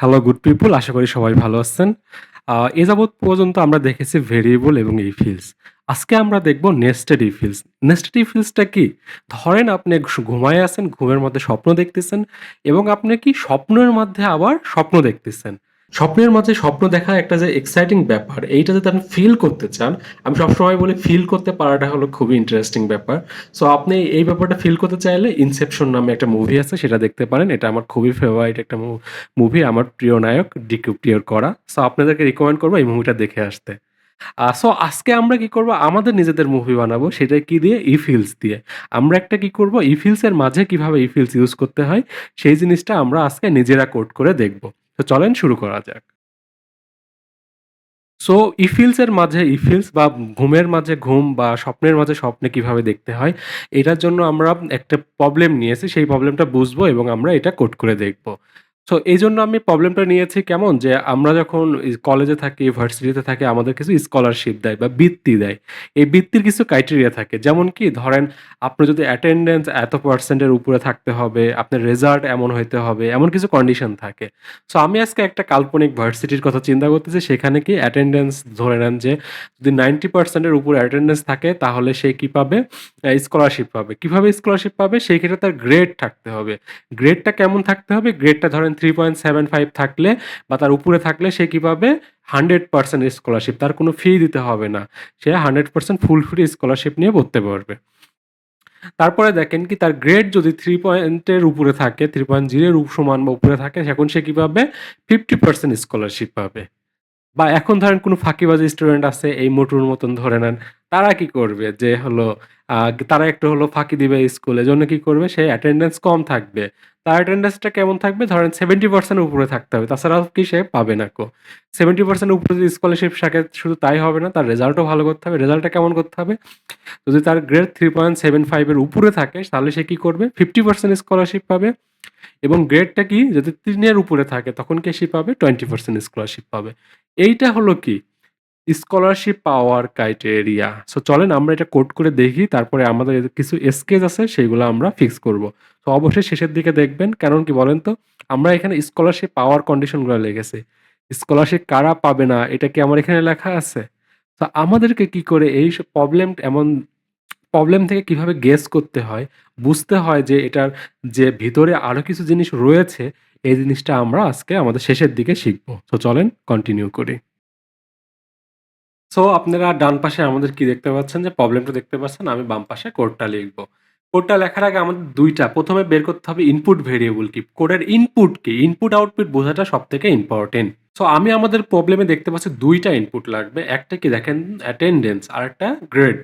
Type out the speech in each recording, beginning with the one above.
Hello good people, আশা করি সবাই ভালো আছেন। এ যাবৎ পর্যন্ত আমরা দেখেছি ভেরিয়েবল এবং ইফিলস। আজকে আমরা দেখব নেস্টেড ইফিলস। নেস্টেড ইফিলসটা কি? ধরেন আপনি ঘুমায়ে আছেন, ঘুমের মধ্যে স্বপ্ন দেখতেছেন এবং আপনি কি স্বপ্নের মধ্যে আবার স্বপ্ন দেখতেছেন। স্বপ্নের মাঝে স্বপ্ন দেখা একটা যে এক্সাইটিং ব্যাপার, এইটা যদি আপনি ফিল করতে চান, আমি সবসময় বলি ফিল করতে পারাটা হলো খুবই ইন্টারেস্টিং ব্যাপার। সো আপনি এই ব্যাপারটা ফিল করতে চাইলে 'ইনসেপশন' নামে একটা মুভি আছে, সেটা দেখতে পারেন। এটা আমার খুবই ফেভারিট একটা মুভি, আমার প্রিয় নায়ক ডিক্যাপ্রিওর করা। সো আপনাদেরকে রিকমেন্ড করব এই মুভিটা দেখে আসতে। সো আজকে আমরা কি করব? আমাদের নিজেদের মুভি বানাবো। সেটা কি দিয়ে? ইফিলস দিয়ে। আমরা একটা কি করব? ইফিলস এর মাঝে কিভাবে ইফিলস ইউজ করতে হয়, সেই জিনিসটা আমরা আজকে নিজেরা কোড করে দেখব। তো চলেন শুরু করা যাক। সো ইফিলস এর মাঝে ইফিলস বা ঘুমের মাঝে ঘুম বা স্বপ্নের মাঝে স্বপ্নে কিভাবে দেখতে হয়, এটার জন্য আমরা একটা প্রবলেম নিয়েছি। সেই প্রবলেমটা বুঝবো এবং আমরা এটা কোড করে দেখব। সো এইজন্য আমি প্রবলেমটা নিয়েছি কেমন? যে আমরা যখন কলেজে থাকি, ভার্সিটিতে থাকি, আমাদের কিছু স্কলারশিপ দেয় বা বৃত্তি দেয়। এই বৃত্তির কিছু ক্রাইটেরিয়া থাকে। যেমন কি ধরেন, আপনার যদি অ্যাটেন্ডেন্স এত পার্সেন্টের উপরে থাকতে হবে, আপনার রেজাল্ট এমন হইতে হবে, এমন কিছু কন্ডিশন থাকে। সো আমি আজকে একটা কাল্পনিক ভার্সিটির কথা চিন্তা করতেছি। সেখানে কি অ্যাটেন্ডেন্স ধরে নেন যে যদি 90% এর উপরে অ্যাটেন্ডেন্স থাকে তাহলে সে কি পাবে? স্কলারশিপ পাবে। কিভাবে স্কলারশিপ পাবে? সেই ক্ষেত্রে তার গ্রেড থাকতে হবে। গ্রেডটা কেমন থাকতে হবে? গ্রেডটা ধরেন 3.75 থাকলে বা তার উপরে থাকলে সে কি পাবে? 100% স্কলারশিপ। তার কোনো ফি দিতে হবে না। সে 100% ফুল ফ্রি স্কলারশিপ নিয়ে পড়তে পারবে। তারপরে দেখেন কি তার গ্রেড যদি 3 পয়েন্টের উপরে থাকে, 3.0 এর সমান বা উপরে থাকে, এখন সে কি পাবে? 50% স্কলারশিপ পাবে। বা এখন ধরেন কোনো ফাঁকিবাজ স্টুডেন্ট আছে এই মোটুর মতন ধরে নেন। তারা কি করবে? যে হলো তারা একটু হলো ফাঁকি দিবে স্কুলে। এজন্য কি করবে? সে অ্যাটেন্ডেন্স কম থাকবে। তার অ্যাটেন্ডেন্সটা কেমন থাকবে? ধরেন 70% এর উপরে থাকতে হবে। তাছাড়াও কি সে পাবে না কো। 70% উপরে যদি স্কলারশিপ থাকে, শুধু তাই হবে না, তার রেজাল্টও ভালো করতে হবে। রেজাল্টটা কেমন করতে হবে? যদি তার গ্রেড 3.75 এর উপরে থাকে তাহলে সে কি করবে? 50% স্কলারশিপ পাবে। এবং গ্রেডটা কি? যদি ৩ এর উপরে থাকে তখন কে সে পাবে? 20% স্কলারশিপ পাবে। এইটা হলো কি? স্কলারশিপ পাওয়ার ক্রাইটেরিয়া। সো চলেন আমরা এটা কোড করে দেখি। তারপরে আমাদের কিছু স্কেচ আছে সেগুলো আমরা ফিক্স করব। তো অবশ্যই শেষের দিকে দেখবেন। কারণ কি বলেন তো? আমরা এখানে স্কলারশিপ পাওয়ার কন্ডিশনগুলো লিখেছি। স্কলারশিপ কারা পাবে না এটা কি আমার এখানে লেখা আছে? তো আমাদেরকে কি করে এইসব প্রবলেম থেকে কিভাবে গেস করতে হয়, বুঝতে হয় যে এটার যে ভিতরে আরো কিছু জিনিস রয়েছে, এই জিনিসটা আমরা আজকে আমাদের শেষের দিকে শিখব। তো চলেন কন্টিনিউ করি। সো আপনারা ডান পাশে আমাদের কি দেখতে পাচ্ছেন যে প্রবলেমটা দেখতে পাচ্ছেন। আমি বাম পাশে কোডটা লিখব। কোডটা লেখার আগে আমাদের ২ টা ১ম এ বের করতে হবে ইনপুট ভেরিয়েবল কি? কোডের ইনপুট কি? ইনপুট আউটপুট বোঝাটা সবথেকে ইম্পোর্টেন্ট। সো আমি আমাদের প্রবলেমে দেখতে পাচ্ছি ২ টা ইনপুট লাগবে। একটা কি দেখেন অ্যাটেন্ডেন্স, আরেকটা গ্রেড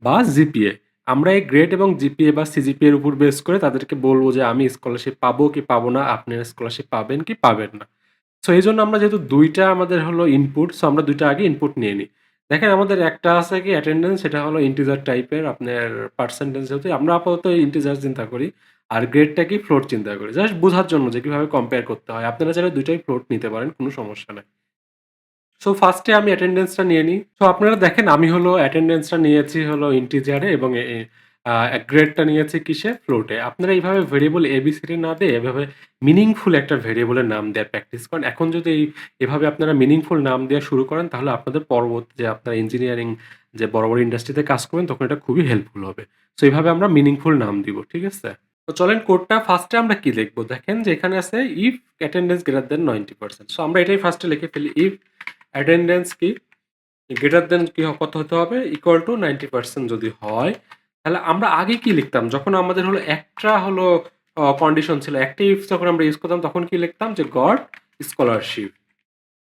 বা জিপিএ। আমরা এই গ্রেড এবং জিপিএ বা সিজিপিএ এর উপর বেস করে তাদেরকে বলব যে আমি স্কলারশিপ পাবো কি পাবো না, আপনারা স্কলারশিপ পাবেন কি পাবেন না। সো এইজন্য আমরা যেহেতু ২ টা আমাদের হলো ইনপুট, সো আমরা ২ টা আগে ইনপুট নিয়ে নিই। দেখেন আমাদের একটা আছে কি অ্যাটেন্ডেন্স, সেটা হলো ইন্টিজার টাইপের, আপনার পার্সেন্টেজ যেহেতু আমরা আপাতত ইন্টিজার চিন্তা করি। আর গ্রেডটা কি ফ্লোট চিন্তা করি। জাস্ট বোঝার জন্য যে কিভাবে কম্পেয়ার করতে হয়। আপনারা চাইলে ২ টাই ফ্লোট নিতে পারেন, কোনো সমস্যা নাই। সো ফার্স্টে আমি অ্যাটেন্ডেন্সটা নিয়ে নিই। সো আপনারা দেখেন আমি হলো অ্যাটেন্ডেন্সটা নিয়েছি হলো ইন্টিজারে এবং গ্রেডটা নিয়েছি কিসে? ফ্লোটে। আপনারা এইভাবে ভেরিয়েবল এবিসিডি না দিয়ে এভাবে মিনিংফুল একটা ভেরিয়েবলের নাম দেওয়ার প্র্যাকটিস করেন। এখন যদি এভাবে আপনারা মিনিংফুল নাম দেওয়া শুরু করেন তাহলে আপনাদের পরবর্তী যে আপনারা ইঞ্জিনিয়ারিং যে বড়, বড় ইন্ডাস্ট্রিতে কাজ করবেন তখন এটা খুবই হেল্পফুল হবে। সো এভাবে আমরা মিনিংফুল নাম দিব। ঠিক আছে? তো চলেন কোডটা ফার্স্টে আমরা কি লিখব? দেখেন যে এখানে আছে if attendance greater than 90%। So আমরা এটাই ফার্স্টে লিখে ফেলি। ইফ অ্যাটেন্ডেন্স কি গ্রেটার দেন কি কত হতে হবে? ইকুয়াল টু 90% যদি হয়, তাহলে আমরা আগে কি লিখতাম? যখন আমাদের হলো একটা হলো কন্ডিশন ছিল, একটা ইফ যখন আমরা ইউজ করতাম তখন কি লিখতাম? যে গট স্কলারশিপ।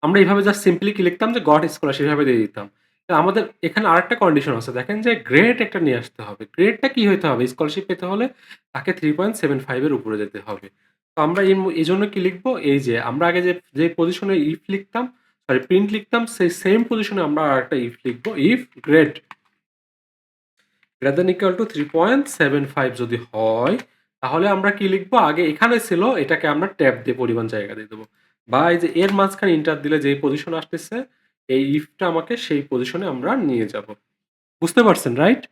আমরা এইভাবে জাস্ট সিম্পলি কি লিখতাম? যে গট স্কলারশিপ এভাবে দিয়ে দিতাম। তো আমাদের এখানে আরেকটা কন্ডিশন আছে। দেখেন যে গ্রেড একটা নিয়ে আসতে হবে। গ্রেডটা কি হইতে হবে? স্কলারশিপ পেতে হলে তাকে 3.75 এর উপরে যেতে হবে। তো আমরা এজন্য কি লিখবো? এই যে আমরা আগে যে পজিশনে ইফ লিখতাম, সরি প্রিন্ট লিখতাম, সেই সেম পজিশনে আমরা আরেকটা ইফ লিখবো। If grade greater than equal to 3.75 যদি হয়, তাহলে আমরা কি লিখবো? আগে এখানে ছিল এটাকে আমরা ট্যাব দিয়ে পরিমাণ জায়গা দিয়ে দেবো। বা এই যে এর মাঝখানে ইন্টার দিলে যেই পজিশন আসতেছে, এই ইফটা আমাকে সেই পজিশনে আমরা নিয়ে যাবো। বুঝতে পারছেন, রাইট?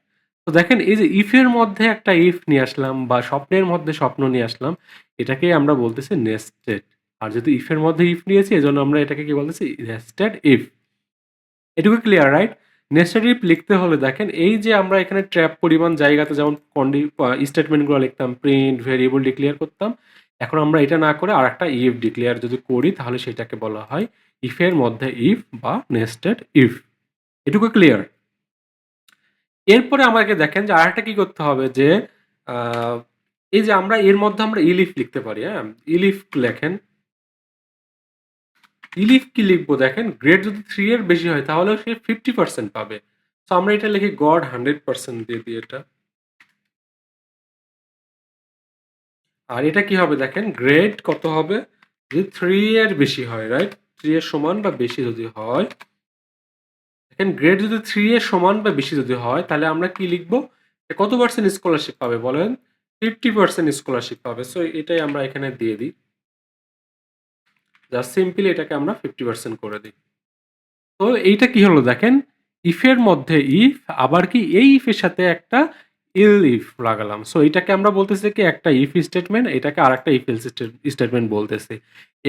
তো দেখেন এই যে ইফ এর মধ্যে একটা ইফ নিয়ে আসলাম বা স্বপ্নের মধ্যে স্বপ্ন নিয়ে আসলাম, এটাকেই আমরা বলতেছি নেস্টেড। আর যেহেতু ইফ এর মধ্যে ইফ নিয়েছি এজন্য আমরা এটাকে কি বলতেছি নেস্টেড ইফ। এটুকু ক্লিয়ার রাইট? নেস্টেড ইফ লিখতে হলে দেখেন এই যে আমরা এখানে ট্র্যাপ পরিমাণ জায়গাতে যেমন স্টেটমেন্টগুলো লিখতাম, প্রিন্ট ভেরিয়েবল ডিক্লেয়ার করতাম, এখন আমরা এটা না করে আরেকটা ইফ ডিক্লেয়ার যদি করি তাহলে সেটাকে বলা হয় ইফের মধ্যে ইফ বা নেস্টেড ইফ। এটুকু ক্লিয়ার? এরপরে আমাকে দেখেন যে আরেকটা কি করতে হবে যে আহ, এই যে আমরা এর মধ্যে আমরা ইলিফ লিখতে পারি, হ্যাঁ? ইলিফ লেখেন, ইলিফ কি লিখবো দেখেন, গ্রেড যদি 3 এর বেশি হয় তাহলে সে 50% পাবে। তো আমরা এটা লিখি গড 100% দিয়ে দিই এটা। আর এটা কি হবে দেখেন, গ্রেড কত হবে যদি 3 এর বেশি হয়, রাইট? 3 এর সমান বা বেশি যদি হয়, দেখেন গ্রেড যদি 3 এর সমান বা বেশি যদি হয় তাহলে আমরা কি লিখবো, এ কত পার্সেন্ট স্কলারশিপ পাবে বলেন? 50% স্কলারশিপ পাবে। সো এটাই আমরা এখানে দিয়ে দিই, জাস্ট সিম্পলি এটাকে আমরা 50% করে দিই। তো এইটা কি হলো দেখেন, ইফের মধ্যে ইফ, আবার কি এই ইফের সাথে একটা ইল ইফ লাগালাম। সো এটাকে আমরা বলতেছি কি একটা ইফ স্টেটমেন্ট, এটাকে আরেকটা ইফ এলস স্টেটমেন্ট বলতেছি।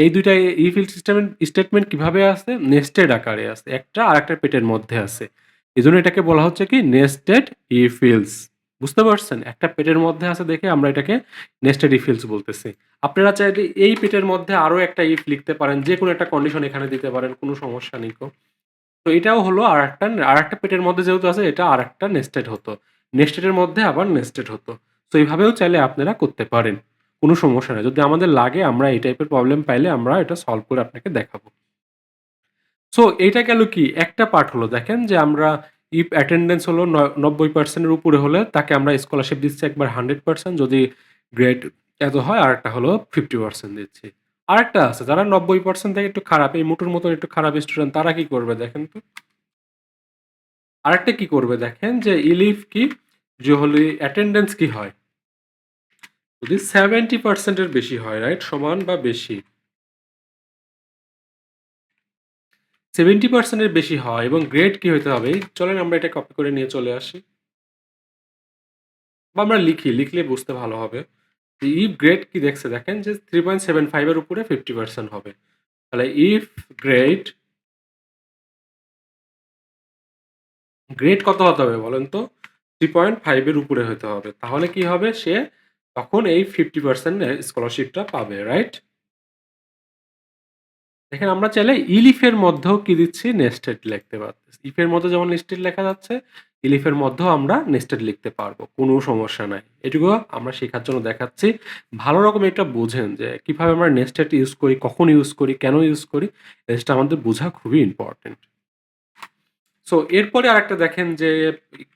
এই দুইটা ইফ এলস স্টেটমেন্ট স্টেটমেন্ট কিভাবে আছে, নেস্টেড আকারে আছে, একটা আরেকটা পেটের মধ্যে আছে। এজন্য এটাকে বলা হচ্ছে কি নেস্টেড ইফ এলস। বুঝতে পারছেন? একটা পেটের মধ্যে আছে দেখে আমরা এটাকে নেস্টেড ইফ এলস বলতেছি। আপনারা চাইলে এই পেটের মধ্যে আরো একটা ইফ লিখতে পারেন, যে কোনো একটা কন্ডিশন এখানে দিতে পারেন, কোনো সমস্যা নেই। তো এটাও হলো আরেকটা পেটের মধ্যে যেহেতু আছে এটা আরেকটা নেস্টেড হতো। নেস্টেডের মধ্যে আবার নেস্টেড হতো। তো এইভাবেও চাইলে আপনারা করতে পারেন। কোনো সমস্যা নাই। যদি আমাদের লাগে আমরা এই টাইপের প্রবলেম পাইলে আমরা এটা সলভ করে আপনাকে দেখাবো। সো এইটা গেল কি একটা পার্ট হলো দেখেন যে আমরা ইফ অ্যাটেন্ডেন্স হলো 90% এর উপরে হলে তাকে আমরা স্কলারশিপ দিচ্ছি একবার 100%, যদি গ্রেড এত হয় আরেকটা হলো 50% দিচ্ছি। আরেকটা আছে যারা 90% থেকে একটু খারাপ, এই মোটুর মতন একটু খারাপ স্টুডেন্ট, তারা কি করবে দেখেন তো? আরেকটা কি করবে দেখেন যে ইলিফ কি, যে হলো অ্যাটেন্ডেন্স কি হয় যদি 70% এর বেশি হয়, রাইট? সমান বা বেশি, 70% এর বেশি হয় এবং গ্রেড কি হতে হবে, চলেন আমরা এটা কপি করে নিয়ে চলে আসি বা আমরা লিখি, লিখলে বুঝতে ভালো হবে। ইফ গ্রেড কি দেখছে দেখেন যে 3.75 এর উপরে 50% হবে। তাহলে ইফ গ্রেড, গ্রেড কত হতে হবে বলেন তো? 3.5 এর উপরে হতে হবে, তাহলে কি হবে, সে তখন এই 50% স্কলারশিপটা পাবে, রাইট? দেখেন আমরা চাইলে ইলিফের মধ্যেও কি দিচ্ছি, নেস্টেড লিখতে পারতেছি। ইফের মধ্যে যেমন নেস্টেড লেখা যাচ্ছে, ইলিফের মধ্যেও আমরা নেস্টেড লিখতে পারবো, কোনো সমস্যা নাই। এটুকু আমরা শেখার জন্য দেখাচ্ছি। ভালো রকম এটা বোঝেন যে কিভাবে আমরা নেস্টেড ইউজ করি, কখন ইউজ করি, কেন ইউজ করি, এটা আমাদের বোঝা খুবই ইম্পর্টেন্ট। সো এরপরে আরেকটা দেখেন যে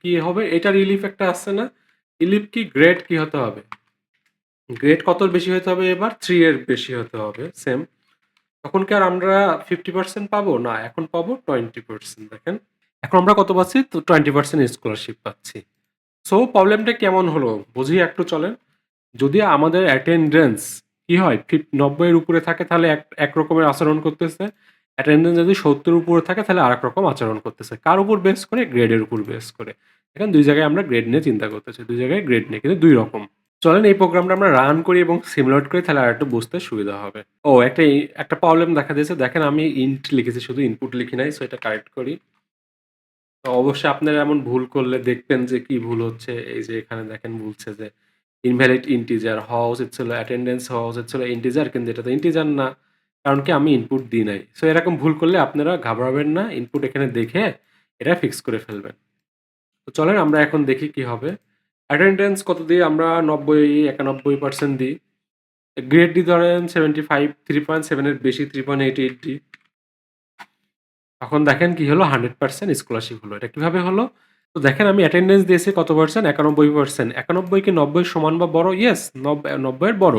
কি হবে, এটার ইলিফ একটা আসছে না, ইলিফ কি গ্রেড কি হতে হবে, গ্রেড কত বেশি হতে হবে, এবার 3 এর বেশি হতে হবে, সেম। তখন কি আর আমরা 50% পাবো না, এখন পাবো 20%। দেখেন এখন আমরা কত পাচ্ছি, তো 20% স্কলারশিপ পাচ্ছি। সো প্রবলেমটা কেমন হলো বুঝি একটু চলেন। যদি আমাদের অ্যাটেন্ডেন্স কি হয় 90 এর উপরে থাকে তাহলে এক রকমের আচরণ করতেছে, অ্যাটেন্ডেন্স যদি 70 উপরে থাকে তাহলে আরেক রকম আচরণ করতেছে। কার উপর বেস করে, গ্রেডের উপর বেস করে। এখন দুই জায়গায় আমরা গ্রেড নিয়ে চিন্তা করতেছি, দুই জায়গায় গ্রেড নিয়ে, কিন্তু দুই রকম। চলেন এই প্রোগ্রামটা আমরা রান করি এবং সিমুলেট করি, তাহলে আরেকটু বুঝতে সুবিধা হবে। ও একটা প্রবলেম দেখা দিয়েছে দেখেন, আমি ইন্ট লিখেছি শুধু, ইনপুট লিখি নাই। সো এটা কারেক্ট করি। তো অবশ্যই আপনারা এমন ভুল করলে দেখবেন যে কি ভুল হচ্ছে। এই যে এখানে দেখেন বলছে যে ইনভ্যালিড ইন্টিজার হওয়া উচিত ছিল, অ্যাটেন্ডেন্স হওয়া উচিত ছিল ইন্টিজার, কিন্তু এটা তো ইন্টিজার না, কারণ কি আমি ইনপুট দিই নাই। সো এরকম ভুল করলে আপনারা ঘাবড়াবেন না, ইনপুট এখানে দেখে এটা ফিক্স করে ফেলবেন। তো চলেন আমরা এখন দেখি কি হবে। অ্যাটেন্ডেন্স কত দিই আমরা, 91% দিই। গ্রেড ডি ধরেন 75, 3.7 এর বেশি 3.88 ডি। তখন দেখেন কি হলো, 100% স্কলারশিপ হলো। এটা কিভাবে হলো? তো দেখেন আমি অ্যাটেন্ডেন্স দিয়েছি কত পার্সেন্ট, 91%। 91 কি 90 সমান বা বড়? ইয়েস, 90 এর বড়।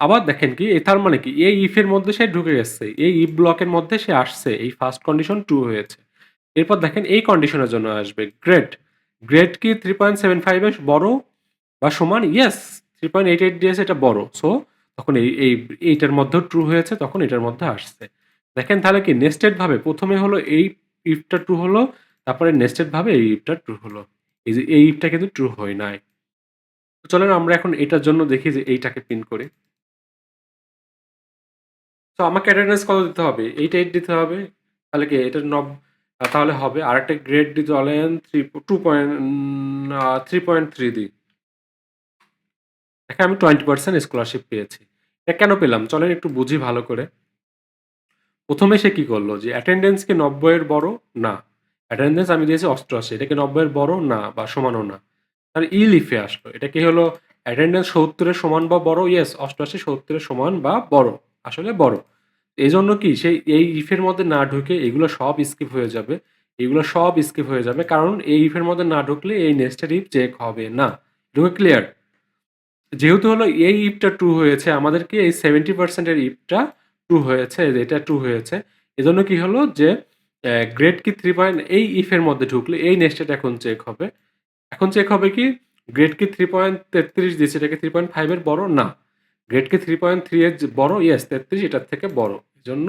আবার দেখেন কি তার মানে কি, এই ইফ এর মধ্যে সে ঢুকে গেছে, এই ইফ ব্লকের মধ্যে সে আসছে, এই ফার্স্ট কন্ডিশন ট্রু হয়েছে। এরপর দেখেন এই কন্ডিশনের জন্য আসবে গ্রেড, গ্রেড কি 3.75 এর বড় বা সমান? ইয়েস, 3.88 দিয়েছে, এটা বড়। সো তখন এইটার মধ্যেও ট্রু হয়েছে, তখন এটার মধ্যে আসছে। দেখেন তাহলে কি নেস্টেড ভাবে প্রথমে হলো এই ইফটা ট্রু হলো, তারপরে নেস্টেড ভাবে এই ইফটা ট্রু হলো। এই যে এই ইফটা কিন্তু ট্রু হয় নাই। তো চলেন আমরা এখন এটার জন্য দেখি যে এইটাকে প্রিন্ট করি। সো আমাকে অ্যাটেন্ডেন্স কত দিতে হবে? 8 দিতে হবে। তাহলে কি এটা তাহলে হবে আরেকটা গ্রেড দিই চলেন 3.3 দিই। দেখেন আমি 20% স্কলারশিপ পেয়েছি। এটা কেন পেলাম? চলেন একটু বুঝি ভালো করে। ১ম এ সে কি করল? যে অ্যাটেন্ডেন্স কি ৯০ এর বড়? না। অ্যাটেন্ডেন্স আমি দিয়েছি ৮৮। এটা কি ৯০ এর বড়? না বা সমানও না। তাহলে লিফে আসলো। এটা কি হলো? অ্যাটেন্ডেন্স ৭০ এর সমান বা বড়? ইয়েস ৮৮ ৭০ এর সমান বা বড়। আসলে বড়। এজন্য কি সেই এই ইফের মধ্যে না ঢুকে এগুলো সব স্কিপ হয়ে যাবে। এগুলো সব স্কিপ হয়ে যাবে। কারণ এই ইফের মধ্যে না ঢুকলে এই নেস্টেড ইফ চেক হবে না। এটুকু ক্লিয়ার? যেহেতু হলো এই ইফটা ট্রু হয়েছে আমাদেরকে এই 70% এর ইফটা ট্রু হয়েছে, এটা ট্রু হয়েছে। এজন্য কি হলো যে গ্রেড কি 3 পয়েন্ট এই ইফের মধ্যে ঢুকলে এই নেস্টেড এখন চেক হবে। এখন চেক হবে কি গ্রেড কি 3.33 দিয়েছে এটা কি 3.5 এর বড়? না। গ্রেড কি 3.3 এর বড়? ইয়েস 33 এটার থেকে বড়। এজন্য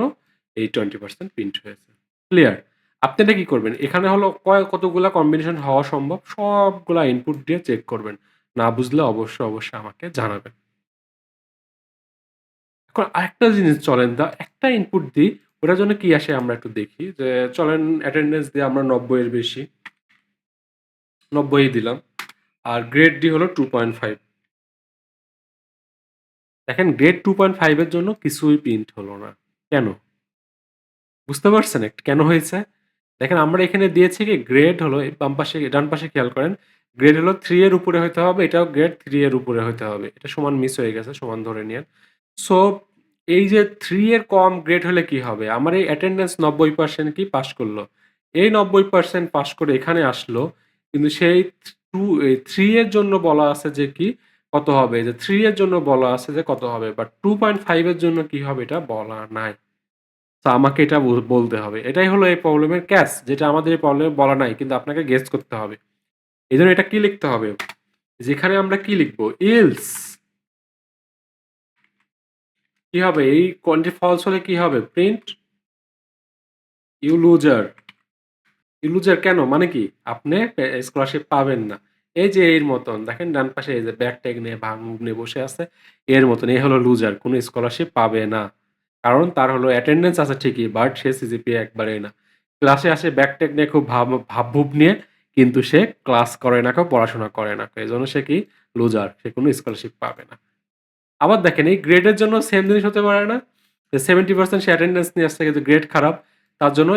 এই 20% প্রিন্ট হয়েছে। ক্লিয়ার? আপনি এটা কি করবেন? এখানে হলো কতগুলা কম্বিনেশন হওয়া সম্ভব সবগুলা ইনপুট দিয়ে চেক করবেন। না বুঝলে অবশ্যই আমাকে জানাবেন। এখন আরেকটা জিনিস চলেন একটা ইনপুট দিই, ওটার জন্য কি আসে আমরা একটু দেখি যে চলেন অ্যাটেন্ডেন্স দিয়ে আমরা ৯০ এর বেশি, ৯০ দিলাম। আর গ্রেড ডি হলো 2.5। দেখেন গ্রেড 2.5 এর জন্য কিছুই প্রিন্ট হলো না। কেন? বুঝতে পারছেন কেন হয়েছে? দেখেন আমরা এখানে দিয়েছি কি গ্রেড হলো এই বাম পাশে ডান পাশে খেয়াল করেন। গ্রেড হলো 3 এর উপরে হইতে হবে, এটাও গ্রেড 3 এর উপরে হইতে হবে। এটা সমান মিস হয়ে গেছে, সমান ধরে নিয়েন। সো এই যে 3 এর কম গ্রেড হলে কি হবে? আমার এই অ্যাটেন্ডেন্স ৯০% কি পাস করলো। এই ৯০% পাস করে এখানে আসলো। কিন্তু সেই 3 এর জন্য বলা আছে যে কি কত হবে? যে 3 এর জন্য বলা আছে যে কত হবে? বাট 2.5 এর জন্য কি হবে এটা বলা নাই। তো আমাকে এটা বলতে হবে। এটাই হলো এই প্রবলেমের ক্যাচ যেটা আমাদের এই প্রবলেমে বলা নাই কিন্তু আপনাকে গেস করতে হবে। এজন্য এটা কি লিখতে হবে? যেখানে আমরা কি লিখব? ইলস কি হবে? এই কোয়ান্টি ফলস হলে কি হবে? Print you loser. You loser কেন? মানে কি? আপনি স্কলারশিপ পাবেন না। এই যে এর মতন দেখেন ডান পাশে এই যে ব্যাক ট্যাগ নিয়ে ভাঙ-মুখ নিয়ে বসে আছে। এর মতন এই হলো লুজার। কোন স্কলারশিপ পাবে না। কারণ তার হলো অ্যাটেন্ডেন্স আছে ঠিকই বাট সে সিজিপিএ একবারেই না। ক্লাসে আসে ব্যাক ট্যাগ নিয়ে খুব ভাব-ভুব নিয়ে কিন্তু সে ক্লাস করে না, পড়াশোনা করে না। এজন্য সে কি? লুজার। সে কোন স্কলারশিপ পাবে না। আবার দেখেন এই গ্রেডের জন্য সেম জিনিস হতে পারে না? যে 70% সে অ্যাটেন্ডেন্স নিয়ে আসছে কিন্তু গ্রেড খারাপ। তার জন্য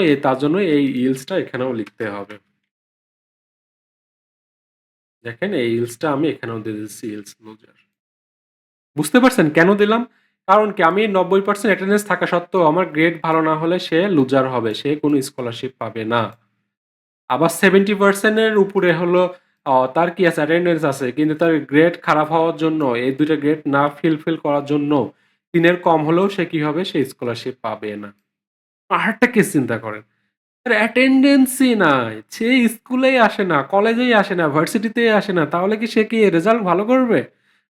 এই ইলসটা এখানেও লিখতে হবে। দেখেন এই ইলসটা আমি এখানেও দিয়ে দিচ্ছি ইলস লুজার। বুঝতে পারছেন কেন দিলাম? কারণ কি আমি ৯০% অ্যাটেন্ডেন্স থাকা সত্ত্বেও আমার গ্রেড ভালো না হলে সে লুজার হবে। সে কোনো স্কলারশিপ পাবে না। আবার 70% এর উপরে হলো তার কি আছে অ্যাটেন্ডেন্স আছে কিন্তু তার গ্রেড খারাপ হওয়ার জন্য এই ২ টা গ্রেড না ফিল করার জন্য ৩ এর কম হলেও সে কি হবে? সে স্কলারশিপ পাবে না। আরেকটা কেস চিন্তা করেন। তার অ্যাটেন্ডেন্সই নাই। সে স্কুলেই আসে না, কলেজেই আসে না, ভার্সিটিতেই আসে না। তাহলে কি সে কি রেজাল্ট ভালো করবে?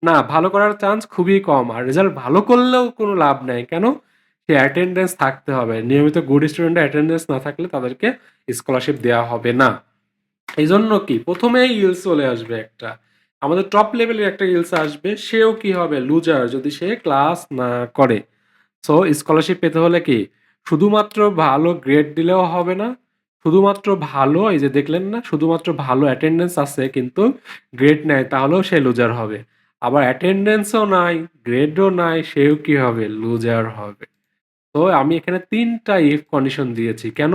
না, ভালো করার চান্স খুবই কম। আর রেজাল্ট ভালো করলেও কোনো লাভ নাই। কেন? সে অ্যাটেন্ডেন্স থাকতে হবে। নিয়মিত গুড স্টুডেন্টের অ্যাটেন্ডেন্স না থাকলে তাদেরকে স্কলারশিপ দেয়া হবে না। এইজন্য কি ১ম এই ইলস চলে আসবে একটা। আমাদের টপ লেভেলের একটা ইলস আসবে। সেও কি হবে? লুজার যদি সে ক্লাস না করে। সো স্কলারশিপ পেতে হলে কি শুধুমাত্র ভালো গ্রেড দিলেও হবে না। শুধুমাত্র ভালো এই যে দেখলেন না? শুধুমাত্র ভালো অ্যাটেন্ডেন্স আছে কিন্তু গ্রেড নাই তাহলেও সে লুজার হবে। আবার অ্যাটেন্ডেন্সও নাই, গ্রেডও নাই সেও কি হবে? লুজার হবে। তো আমি এখানে ৩ টা ইফ কন্ডিশন দিয়েছি। কেন?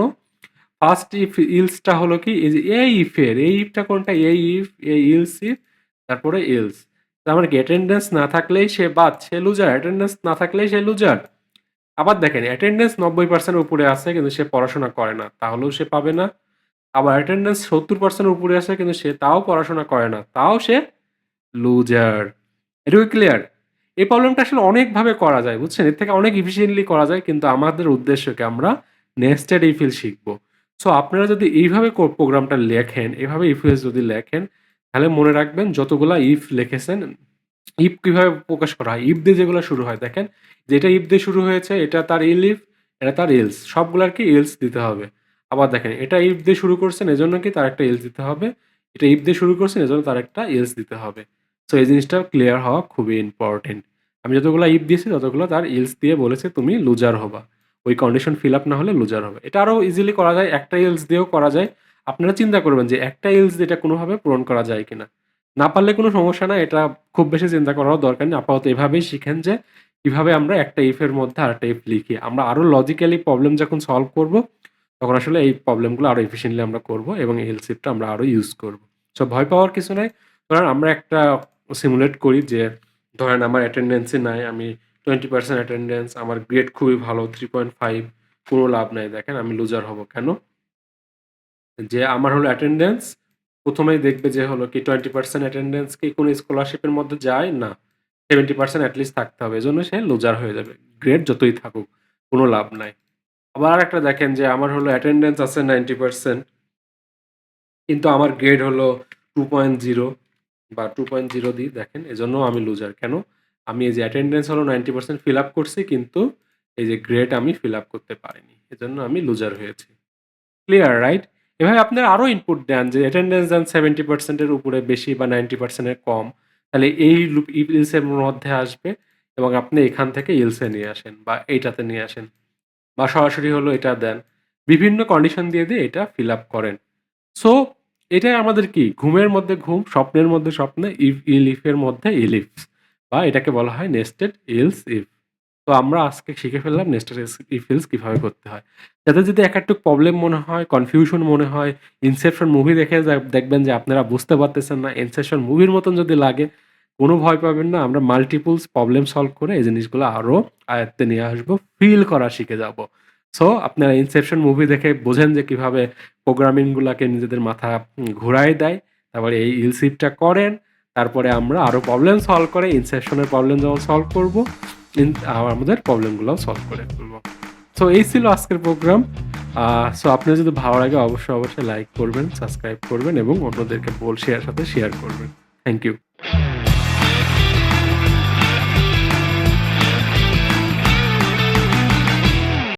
ফার্স্ট ইফ ইলসটা হলো কি এই যে এই ইফটা কোনটা? এই ইলস ইফ তারপরে ইলস। তার মানে কি অ্যাটেন্ডেন্স না থাকলেই সে বাদ, সে লুজার। অ্যাটেন্ডেন্স না থাকলেই সে লুজার। আবার দেখেন অ্যাটেন্ডেন্স ৯০% উপরে আছে কিন্তু সে পড়াশোনা করে না। তাহলেও সে পাবে না। আবার অ্যাটেন্ডেন্স ৭০% উপরে আছে কিন্তু সে তাও পড়াশোনা করে না। তাও সে লুজার। এটুকু ক্লিয়ার? এই প্রবলেমটা আসলে অনেকভাবে করা যায়, বুঝছেন? এর থেকে অনেক এফিশিয়েন্টলি করা যায় কিন্তু আমাদের উদ্দেশ্য কি আমরা নেস্টেড ইফ এল শিখব। সো আপনারা যদি এইভাবে প্রোগ্রামটা লেখেন, এভাবে ইফ এলস যদি লেখেন তাহলে মনে রাখবেন যতগুলা ইফ লিখেছেন ইফ কিভাবে প্রকাশ করা হয়? ইফ দিয়ে যেগুলো শুরু হয় দেখেন, যেটা ইফ দিয়ে শুরু হয়েছে এটা তার ইলিফ, এটা তার এলস। সবগুলার কি এলস দিতে হবে। আবার দেখেন এটা ইফ দিয়ে শুরু করছেন এজন্য কি তার একটা এলস দিতে হবে। এটা ইফ দিয়ে শুরু করছেন এজন্য তার একটা এলস দিতে হবে। সো এই জিনিসটা ক্লিয়ার হওয়া খুবই ইম্পোর্টেন্ট। আমি যতগুলো ইফ দিয়েছি ততগুলো তার ইলস দিয়ে বলেছে তুমি লুজার হবা। ওই কন্ডিশন ফিল আপ না হলে লুজার হবে। এটা আরো ইজিলি করা যায়। একটা ইলস দিয়েও করা যায়। আপনারা চিন্তা করবেন যে একটা ইলস দিয়ে এটা কোনোভাবে পূরণ করা যায় কিনা। না পারলে কোনো সমস্যা নাই। এটা খুব বেশি চিন্তা করারও দরকার নেই। আপাতত এভাবেই শিখেন যে কিভাবে আমরা একটা ইফ এর মধ্যে আরেকটা ইফ লিখি। আমরা আরো লজিক্যালি প্রবলেম যখন সলভ করব, তখন আসলে এই প্রবলেমগুলো আরো এফিশিয়েন্টলি আমরা করব এবং এই এলস ইফটা আমরা আরো ইউজ করব। সো ভয় পাওয়ার কিছু নাই। ধরেন আমরা একটা সিমুলেট করি যে ধরেন আমার অ্যাটেন্ডেন্সই নাই। আমি 20% অ্যাটেন্ডেন্স, আমার গ্রেড খুবই ভালো 3.5, কোনো লাভ নাই। দেখেন আমি লুজার হব কেন? যে আমার হলো অ্যাটেন্ডেন্স প্রথমেই দেখবে যে হলো কি 20% অ্যাটেন্ডেন্স কি কোনো স্কলারশিপের মধ্যে যায় না, 70% অ্যাটলিস্ট থাকতে হবে, এজন্য সে লুজার হয়ে যাবে, গ্রেড যতই থাকুক কোনো লাভ নাই। আবার আরেকটা দেখেন যে আমার হলো অ্যাটেন্ডেন্স আছে 90%, কিন্তু আমার গ্রেড হলো 2.0 বা 2.0 দিই, দেখেন এজন্য আমি লুজার কেন? আমি এই যে অ্যাটেন্ডেন্স হলো 90% ফিল আপ করছি, কিন্তু এই যে গ্রেড আমি ফিল আপ করতে পারিনি, এজন্য আমি লুজার হয়েছি। Clear, right? এভাবে আপনারা আরো ইনপুট দেন যে অ্যাটেন্ডেন্স দেন 70% এর উপরে বেশি বা 90% এর কম। তাহলে এই লুপ ইলস এর মধ্যে আসবে এবং আপনি এখান থেকে ইলস এ নিয়ে আসেন বা এইটাতে নিয়ে আসেন বা সরাসরি হলো এটা দেন। বিভিন্ন কন্ডিশন দিয়ে এটা ফিল আপ করেন। সো এটাই আমাদের কি ঘুমের মধ্যে ঘুম, স্বপ্নের মধ্যে স্বপ্নে, ইলিফ এর মধ্যে ইলিপস বা এটাকে বলা হয় নেস্টেড ইলস ইফ। তো আমরা আজকে শিখে ফেললাম নেস্টেড ইফ এলস কিভাবে করতে হয়। যাতে যদি একাটুক প্রবলেম মনে হয়, কনফিউশন মনে হয়, ইনসেপশন মুভি দেখে দেখবেন যে আপনারা বুঝতে পারতেছেন না, ইনসেপশন মুভির মতন যদি লাগে, কোনো ভয় পাবেন না। আমরা মাল্টিপলস প্রবলেম সলভ করে এই জিনিসগুলো আরো আয়ত্তে নিয়ে আসবো, ফিল করা শিখে যাব। সো আপনারা ইনসেপশন মুভি দেখে বোঝেন যে কিভাবে প্রোগ্রামিং গুলাকে নিজেদের মাথা ঘুরায় দেয়। তারপরে এই ইলসিপটা করেন। তারপরে আমরা আরো প্রবলেম সলভ করে ইনসেপশনের প্রবলেম যেমন সলভ করব, আমাদের প্রবলেমগুলোও সলভ করে ফেলবো। সো এই ছিল আজকের প্রোগ্রাম। সো আপনার যদি ভালো লাগে অবশ্যই লাইক করবেন, সাবস্ক্রাইব করবেন এবং অন্যদেরকে সাথে শেয়ার করবেন। Thank you.